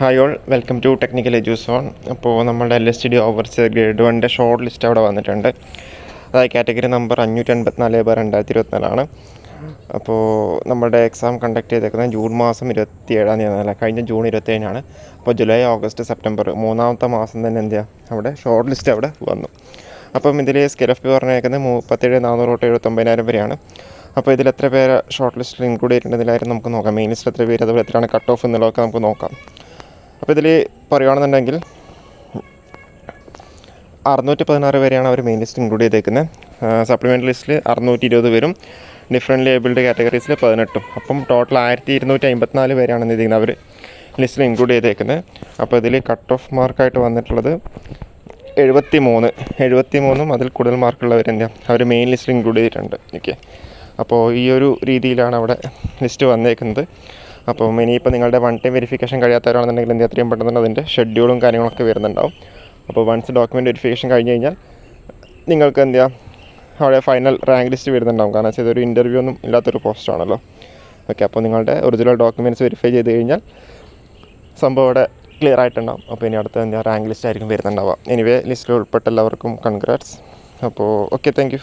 Hi all, welcome to technical Eduzone. അപ്പോൾ നമ്മുടെ LSTD overseer grade 1 shortlist അവിടെ വന്നിട്ടുണ്ട്. അതായത് കാറ്റഗറി നമ്പർ 584/2024. അപ്പോൾ നമ്മുടെ എക്സാം കണ്ടക്ട് ചെയ്തേക്കുന്നത് ജൂൺ മാസം 27-ാം തീയതി, കഴിഞ്ഞ ജൂൺ 27-നാണ്. അപ്പോൾ ജൂലൈ, ഓഗസ്റ്റ്, സെപ്റ്റംബർ മൂന്നാമത്തെ മാസം തന്നെ എന്ത് ചെയ്യുക, അവിടെ ഷോർട്ട് ലിസ്റ്റ് അവിടെ വന്നു. അപ്പം ഇതിൽ സ്കെയിൽ ഓഫ് പേ പറഞ്ഞേക്കുന്നത് 37,400 തൊട്ട് 79,000 വരെയാണ്. അപ്പോൾ ഇതിൽ എത്ര പേര് ഷോർട്ട് ലിസ്റ്റിൽ ഇൻക്ലൂഡ് ചെയ്തിട്ടുണ്ടെന്നതിലായിരുന്നു നമുക്ക് നോക്കാം. മെയിൻ ലിസ്റ്റിൽ എത്ര പേര്, അതുപോലെ എത്രയാണ് കട്ട് ഓഫ് എന്നുള്ളതൊക്കെ നമുക്ക് നോക്കാം. അപ്പോൾ ഇതിൽ പറയുകയാണെന്നുണ്ടെങ്കിൽ 616 വരെയാണ് അവർ മെയിൻ ലിസ്റ്റ് ഇൻക്ലൂഡ് ചെയ്തേക്കുന്നത്. സപ്ലിമെൻ്ററി ലിസ്റ്റിൽ 620 വരും, ഡിഫറെൻ്റ് ഏബിൾഡ് കാറ്റഗറീസിൽ 18. അപ്പം ടോട്ടൽ 1254 പേരാണ് എന്ത് ചെയ്യുന്നത് അവർ ലിസ്റ്റിൽ ഇൻക്ലൂഡ് ചെയ്തേക്കുന്നത്. അപ്പോൾ ഇതിൽ കട്ട് ഓഫ് മാർക്കായിട്ട് വന്നിട്ടുള്ളത് 73 അതിൽ കൂടുതൽ മാർക്കുള്ളവരെന്താ അവർ മെയിൻ ലിസ്റ്റിൽ ഇൻക്ലൂഡ് ചെയ്തിട്ടുണ്ട്. ഓക്കെ, അപ്പോൾ ഈ ഒരു രീതിയിലാണ് അവിടെ ലിസ്റ്റ് വന്നേക്കുന്നത്. അപ്പോൾ ഇനിയിപ്പോൾ നിങ്ങളുടെ വൺ ടൈം വെരിഫിക്കേഷൻ കഴിയാത്തവരാണെന്നുണ്ടെങ്കിൽ എന്ത് എത്രയും പെട്ടെന്ന് അതിൻ്റെ ഷെഡ്യൂളും കാര്യങ്ങളൊക്കെ വരുന്നുണ്ടാവും. അപ്പോൾ വൺസ് ഡോക്യുമെൻറ്റ് വെരിഫിക്കേഷൻ കഴിഞ്ഞ് കഴിഞ്ഞാൽ നിങ്ങൾക്ക് എന്ത് ചെയ്യാം, അവിടെ ഫൈനൽ റാങ്ക് ലിസ്റ്റ് വരുന്നുണ്ടാവും. കാരണം വെച്ചാൽ ഇതൊരു ഇൻ്റർവ്യൂ ഒന്നും ഇല്ലാത്തൊരു പോസ്റ്റാണല്ലോ. ഓക്കെ, അപ്പോൾ നിങ്ങളുടെ ഒറിജിനൽ ഡോക്യുമെൻറ്റ്സ് വെരിഫൈ ചെയ്ത് കഴിഞ്ഞാൽ സംഭവം അവിടെ ക്ലിയർ ആയിട്ടുണ്ടാവും. അപ്പോൾ ഇനി അടുത്ത റാങ്ക് ലിസ്റ്റ് ആയിരിക്കും വരുന്നുണ്ടാവുക. എനിവേ, ലിസ്റ്റിൽ ഉൾപ്പെട്ട എല്ലാവർക്കും കൺഗ്രാറ്റ്സ്. അപ്പോൾ ഓക്കെ, താങ്ക് യു.